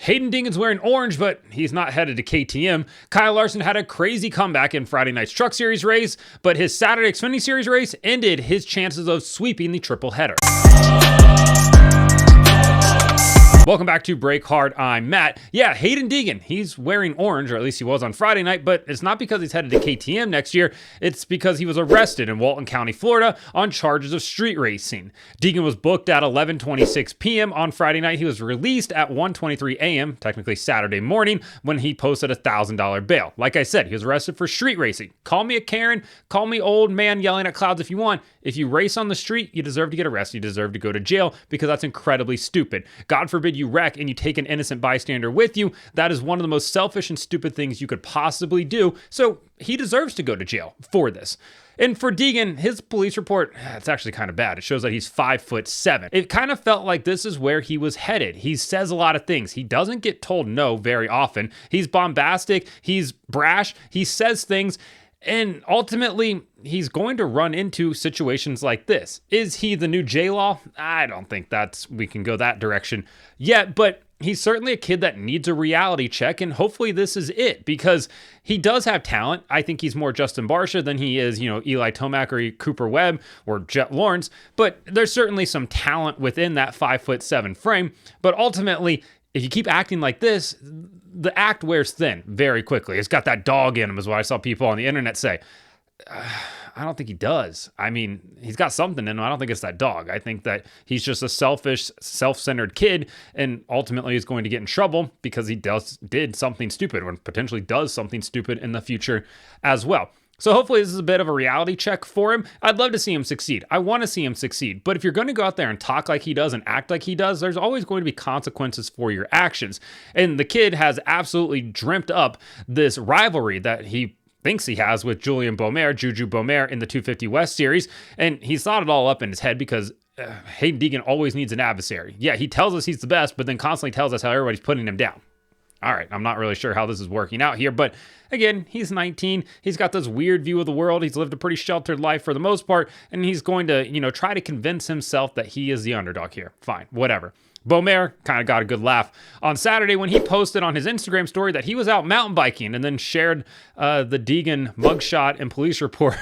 Haiden Deegan's wearing orange, but he's not headed to KTM. Kyle Larson had a crazy comeback in Friday night's Truck Series race, but his Saturday Xfinity Series race ended his chances of sweeping the triple header. Welcome back to Break Hard. I'm Matt. Yeah, Haiden Deegan, he's wearing orange, or at least he was on Friday night, but it's not because he's headed to KTM next year. It's because he was arrested in Walton County, Florida on charges of street racing. Deegan was booked at 11:26 p.m. on Friday night. He was released at 1:23 a.m., technically Saturday morning, when he posted a $1,000 bail. Like I said, he was arrested for street racing. Call me a Karen, call me old man yelling at clouds if you want. If you race on the street, you deserve to get arrested. You deserve to go to jail because that's incredibly stupid. God forbid you wreck and you take an innocent bystander with you. That is one of the most selfish and stupid things you could possibly do. So he deserves to go to jail for this. And for Deegan, his police report, it's actually kind of bad. It shows that he's 5'7". It kind of felt like this is where he was headed. He says a lot of things. He doesn't get told no very often. He's bombastic. He's brash. He says things. And ultimately, he's going to run into situations like this. Is he the new J-Law? I don't think we can go that direction yet, but he's certainly a kid that needs a reality check, and hopefully this is it, because he does have talent. I think he's more Justin Barcia than he is, Eli Tomac or Cooper Webb or Jet Lawrence, but there's certainly some talent within that 5'7" frame, but ultimately, if you keep acting like this, the act wears thin very quickly. It's got that dog in him, is what I saw people on the internet say. I don't think he does. I mean, he's got something in him. I don't think it's that dog. I think that he's just a selfish, self-centered kid, and ultimately is going to get in trouble because he did something stupid, or potentially does something stupid in the future as well. So hopefully this is a bit of a reality check for him. I'd love to see him succeed. I want to see him succeed. But if you're going to go out there and talk like he does and act like he does, there's always going to be consequences for your actions. And the kid has absolutely dreamt up this rivalry that he thinks he has with Juju Beaumer in the 250 West Series. And he's thought it all up in his head because Haiden Deegan always needs an adversary. Yeah, he tells us he's the best, but then constantly tells us how everybody's putting him down. All right, I'm not really sure how this is working out here, but again, he's 19. He's got this weird view of the world. He's lived a pretty sheltered life for the most part, and he's going to, try to convince himself that he is the underdog here. Fine, whatever. Beaumer kind of got a good laugh on Saturday when he posted on his Instagram story that he was out mountain biking and then shared the Deegan mugshot and police report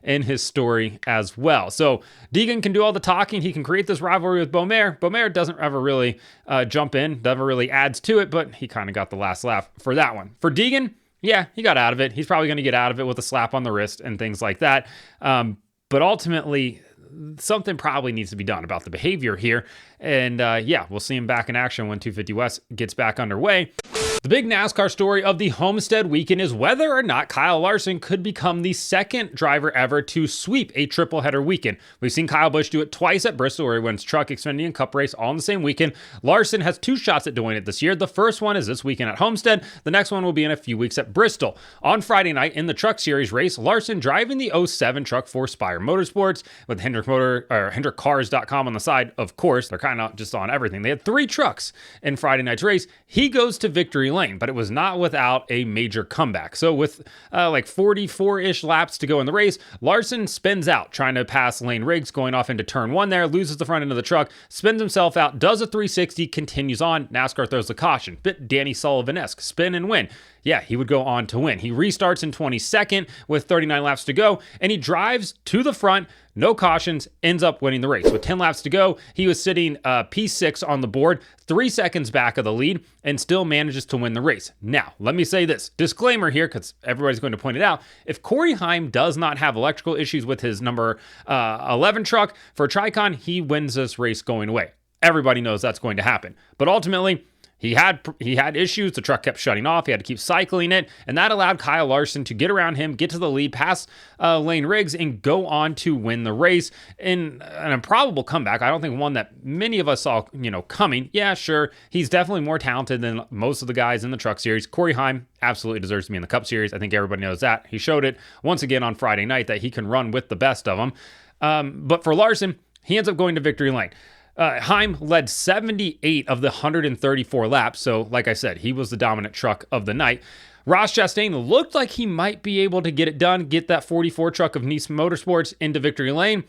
in his story as well. So Deegan can do all the talking. He can create this rivalry with Beaumer. Beaumer doesn't ever really jump in, never really adds to it, but he kind of got the last laugh for that one. For Deegan, yeah, he got out of it. He's probably going to get out of it with a slap on the wrist and things like that. But ultimately, something probably needs to be done about the behavior here. And we'll see him back in action when 250 West gets back underway. The big NASCAR story of the Homestead weekend is whether or not Kyle Larson could become the second driver ever to sweep a triple header weekend. We've seen Kyle Busch do it twice at Bristol, where he wins Truck, Xfinity, and Cup race all in the same weekend. Larson has two shots at doing it this year. The first one is this weekend at Homestead. The next one will be in a few weeks at Bristol. On Friday night in the Truck Series race, Larson driving the 07 truck for Spire Motorsports with HendrickCars.com on the side. Of course, they're kind of just on everything. They had three trucks in Friday night's race. He goes to victory lane, but it was not without a major comeback. So with like 44-ish laps to go in the race, Larson spins out trying to pass Lane Riggs going off into turn one there, loses the front end of the truck, spins himself out, does a 360, continues on. NASCAR throws the caution. Bit Danny Sullivan-esque, spin and win. Yeah, he would go on to win. He restarts in 22nd with 39 laps to go, and he drives to the front, no cautions, ends up winning the race. With 10 laps to go, he was sitting P6 on the board, 3 seconds back of the lead, and still manages to win the race. Now, let me say this. Disclaimer here, because everybody's going to point it out. If Corey Heim does not have electrical issues with his number 11 truck for Tricon, he wins this race going away. Everybody knows that's going to happen. But ultimately, He had issues. The truck kept shutting off. He had to keep cycling it, and that allowed Kyle Larson to get around him, get to the lead, pass Lane Riggs, and go on to win the race in an improbable comeback. I don't think one that many of us saw, coming. Yeah, sure, he's definitely more talented than most of the guys in the Truck Series. Corey Heim absolutely deserves to be in the Cup Series. I think everybody knows that. He showed it once again on Friday night that he can run with the best of them. But for Larson, he ends up going to victory lane. Heim led 78 of the 134 laps, so like I said, he was the dominant truck of the night. Ross Chastain looked like he might be able to get it done, get that 44 truck of Nice Motorsports into victory lane.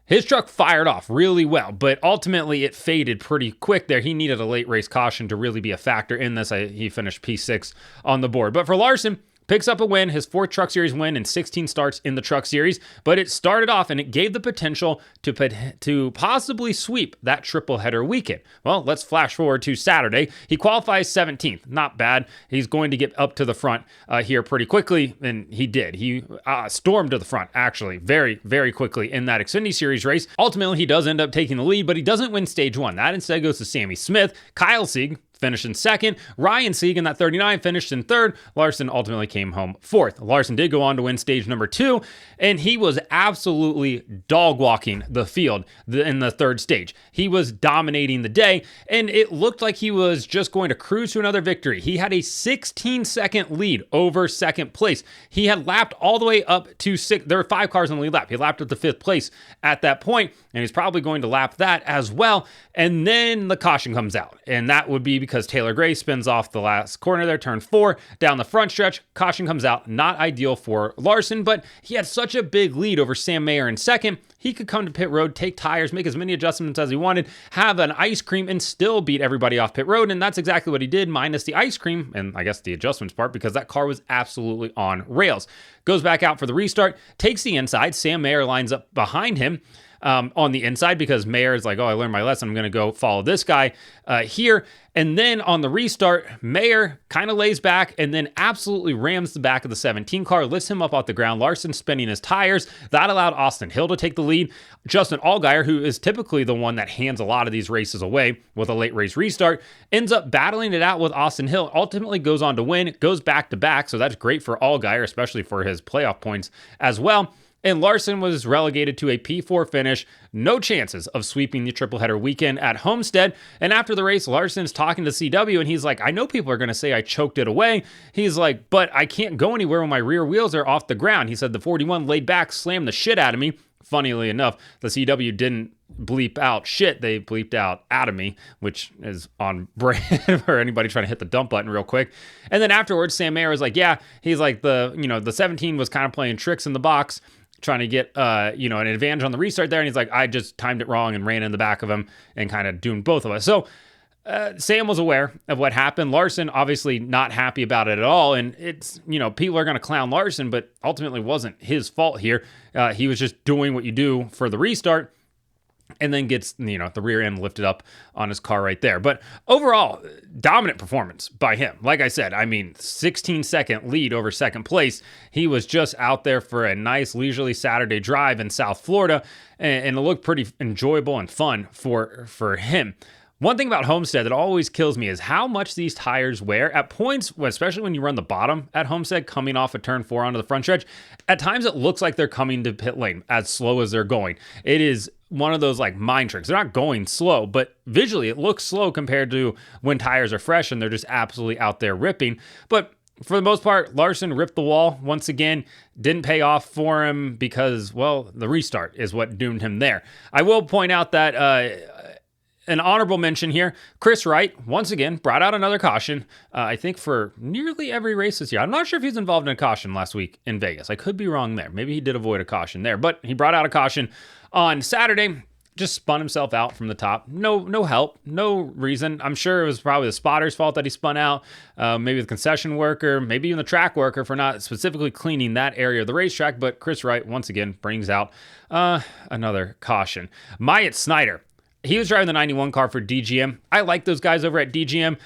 His truck fired off really well, but ultimately it faded pretty quick there. He needed a late race caution to really be a factor in this. He finished P6 on the board. But for Larson, picks up a win, his 4th Truck Series win in 16 starts in the Truck Series, but it started off and it gave the potential to possibly sweep that triple header weekend. Well, let's flash forward to Saturday. He qualifies 17th. Not bad. He's going to get up to the front here pretty quickly, and he did. He stormed to the front, actually, very, very quickly in that Xfinity Series race. Ultimately, he does end up taking the lead, but he doesn't win stage 1. That instead goes to Sammy Smith. Kyle Sieg finished in 2nd. Ryan Sieg in that 39 finished in 3rd. Larson ultimately came home 4th. Larson did go on to win stage number 2, and he was absolutely dog walking the field in the 3rd stage. He was dominating the day, and it looked like he was just going to cruise to another victory. He had a 16-second lead over 2nd place. He had lapped all the way up to 6. There were 5 cars on the lead lap. He lapped up to 5th place at that point, and he's probably going to lap that as well. And then the caution comes out, and that would be because Taylor Gray spins off the last corner there, turn 4, down the front stretch. Caution comes out. Not ideal for Larson, but he had such a big lead over Sam Mayer in 2nd. He could come to pit road, take tires, make as many adjustments as he wanted, have an ice cream, and still beat everybody off pit road. And that's exactly what he did, minus the ice cream and I guess the adjustments part, because that car was absolutely on rails. Goes back out for the restart, takes the inside. Sam Mayer lines up behind him on the inside because Mayer is like, oh, I learned my lesson. I'm going to go follow this guy here. And then on the restart, Mayer kind of lays back and then absolutely rams the back of the 17 car, lifts him up off the ground. Larson spinning his tires. That allowed Austin Hill to take the lead. Justin Allgaier, who is typically the one that hands a lot of these races away with a late race restart, ends up battling it out with Austin Hill, ultimately goes on to win, goes back to back. So that's great for Allgaier, especially for his playoff points as well. And Larson was relegated to a P4 finish. No chances of sweeping the triple header weekend at Homestead. And after the race, Larson's talking to CW, and he's like, I know people are going to say I choked it away. He's like, but I can't go anywhere when my rear wheels are off the ground. He said the 41 laid back, slammed the shit out of me. Funnily enough, the CW didn't bleep out shit. They bleeped out of me, which is on brand for anybody trying to hit the dump button real quick. And then afterwards, Sam Mayer was like, yeah, he's like the 17 was kind of playing tricks in the box, trying to get an advantage on the restart there, and he's like, I just timed it wrong and ran in the back of him and kind of doomed both of us. So Sam was aware of what happened. Larson obviously not happy about it at all, and it's, people are going to clown Larson, but ultimately wasn't his fault here. He was just doing what you do for the restart, and then gets, the rear end lifted up on his car right there. But overall, dominant performance by him. Like I said, 16-second lead over 2nd place. He was just out there for a nice leisurely Saturday drive in South Florida, and it looked pretty enjoyable and fun for him. One thing about Homestead that always kills me is how much these tires wear. At points, especially when you run the bottom at Homestead, coming off of turn 4 onto the front stretch, at times it looks like they're coming to pit lane as slow as they're going. It is one of those like mind tricks. They're not going slow, but visually it looks slow compared to when tires are fresh and they're just absolutely out there ripping. But for the most part, Larson ripped the wall once again. Didn't pay off for him because, well, the restart is what doomed him there. I will point out that an honorable mention here, Chris Wright, once again, brought out another caution, I think for nearly every race this year. I'm not sure if he's involved in a caution last week in Vegas. I could be wrong there. Maybe he did avoid a caution there, but he brought out a caution on Saturday. Just spun himself out from the top. No help, no reason. I'm sure it was probably the spotter's fault that he spun out, maybe the concession worker, maybe even the track worker for not specifically cleaning that area of the racetrack, but Chris Wright, once again, brings out another caution. Myatt Snyder, he was driving the 91 car for DGM. I like those guys over at DGM.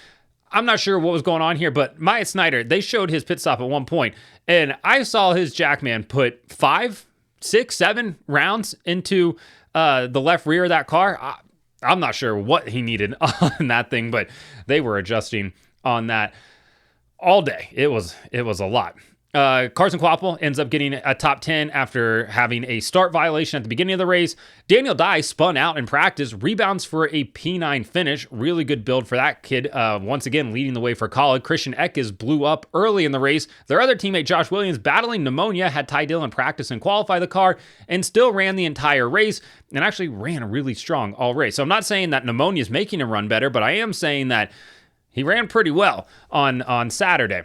I'm not sure what was going on here, but Myatt Snyder, they showed his pit stop at one point, and I saw his jackman put 5, 6, 7 rounds into the left rear of that car. I'm not sure what he needed on that thing, but they were adjusting on that all day. It was a lot. Carson Kvapil ends up getting a top 10 after having a start violation at the beginning of the race. Daniel Dye spun out in practice, rebounds for a P9 finish. Really good build for that kid. Once again, leading the way for Colleague. Christian Eckes blew up early in the race. Their other teammate, Josh Williams, battling pneumonia, had Ty Dillon practice and qualify the car, and still ran the entire race, and actually ran really strong all race. So I'm not saying that pneumonia is making him run better, but I am saying that he ran pretty well on Saturday.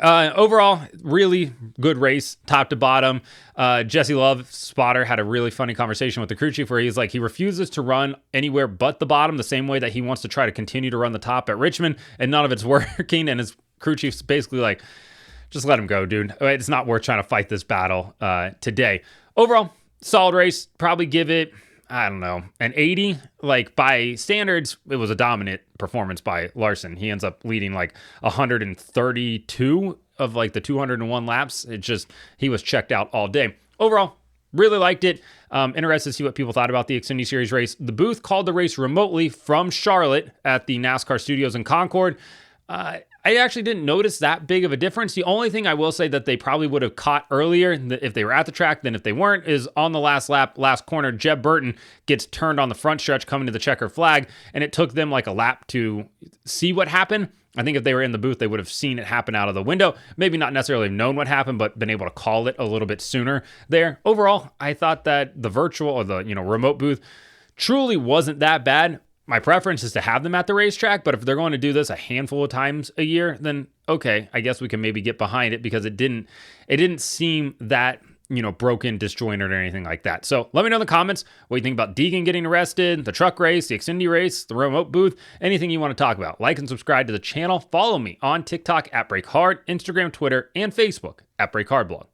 Overall, really good race, top to bottom. Jesse Love, spotter, had a really funny conversation with the crew chief where he's like, he refuses to run anywhere but the bottom, the same way that he wants to try to continue to run the top at Richmond, and none of it's working. And his crew chief's basically like, just let him go, dude. It's not worth trying to fight this battle today. Overall, solid race. Probably give it, I don't know, an 80. Like, by standards, it was a dominant performance by Larson. He ends up leading like 132 of like the 201 laps. It just, he was checked out all day. Overall, really liked it. Interested to see what people thought about the Xfinity Series race. The booth called the race remotely from Charlotte at the NASCAR studios in Concord. I actually didn't notice that big of a difference. The only thing I will say that they probably would have caught earlier if they were at the track than if they weren't is on the last lap, last corner, Jeb Burton gets turned on the front stretch coming to the checker flag, and it took them like a lap to see what happened. I think if they were in the booth, they would have seen it happen out of the window. Maybe not necessarily known what happened, but been able to call it a little bit sooner there. Overall, I thought that the virtual or the remote booth truly wasn't that bad. My preference is to have them at the racetrack, but if they're going to do this a handful of times a year, then okay, I guess we can maybe get behind it because it didn't seem that, broken, disjointed or anything like that. So let me know in the comments what you think about Deegan getting arrested, the truck race, the Xfinity race, the remote booth, anything you want to talk about. Like and subscribe to the channel. Follow me on TikTok at BreakHard, Instagram, Twitter, and Facebook at BreakHardBlog.